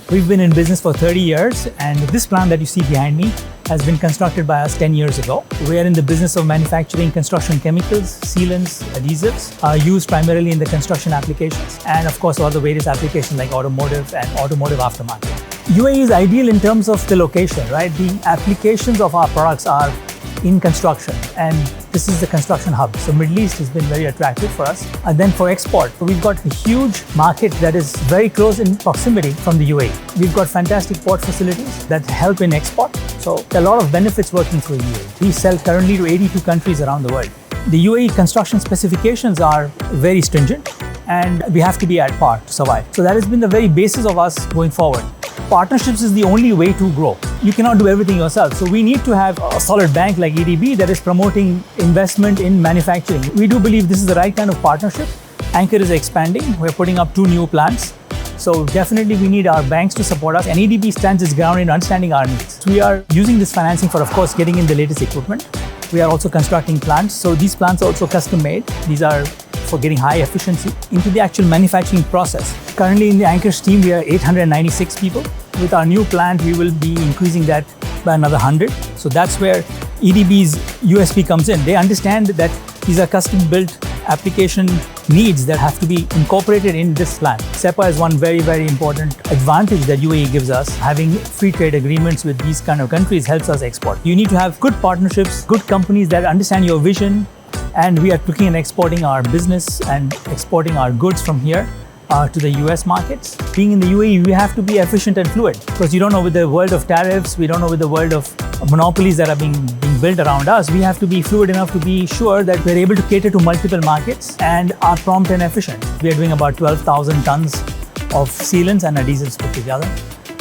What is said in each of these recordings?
We've been in business for 30 years, and this plant that you see behind me has been constructed by us 10 years ago. We are in the business of manufacturing construction chemicals, sealants, adhesives, used primarily in the construction applications, and of course all the various applications like automotive and automotive aftermarket. UAE is ideal in terms of the location, right? The applications of our products are in construction, and this is the construction hub. So Middle East has been very attractive for us. And then for export, we've got a huge market that is very close in proximity from the UAE. We've got fantastic port facilities that help in export. So there are a lot of benefits working through UAE. We sell currently to 82 countries around the world. The UAE construction specifications are very stringent, and we have to be at par to survive. So that has been the very basis of us going forward. Partnerships is the only way to grow. You cannot do everything yourself. So we need to have a solid bank like EDB that is promoting investment in manufacturing. We do believe this is the right kind of partnership. Anchor is expanding. We're putting up 2 new plants. So definitely we need our banks to support us, and EDB stands its ground in understanding our needs. We are using this financing for, of course, getting in the latest equipment. We are also constructing plants. So these plants are also custom made. These are for getting high efficiency into the actual manufacturing process. Currently in the Anchor's team, we are 896 people. With our new plant, we will be increasing that by another 100. So that's where EDB's USP comes in. They understand that these are custom-built application needs that have to be incorporated in this plant. SEPA is one very, very important advantage that UAE gives us. Having free trade agreements with these kind of countries helps us export. You need to have good partnerships, good companies that understand your vision, and we are looking at exporting our business and exporting our goods from here to the US markets. Being in the UAE, we have to be efficient and fluid, because you don't know with the world of tariffs, we don't know with the world of monopolies that are being built around us. We have to be fluid enough to be sure that we're able to cater to multiple markets and are prompt and efficient. We are doing about 12,000 tons of sealants and adhesives put together.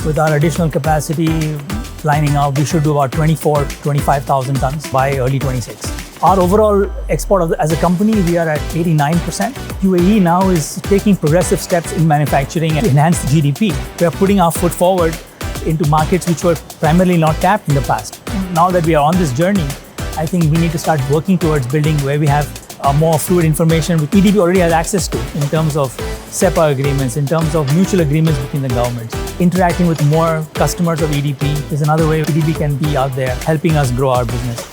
With our additional capacity lining up, we should do about 25,000 tons by early 26. Our overall export as a company, we are at 89%. UAE now is taking progressive steps in manufacturing and enhance the GDP. We are putting our foot forward into markets which were primarily not tapped in the past. Now that we are on this journey, I think we need to start working towards building where we have more fluid information which EDB already has access to in terms of SEPA agreements, in terms of mutual agreements between the governments. Interacting with more customers of EDB is another way EDB can be out there helping us grow our business.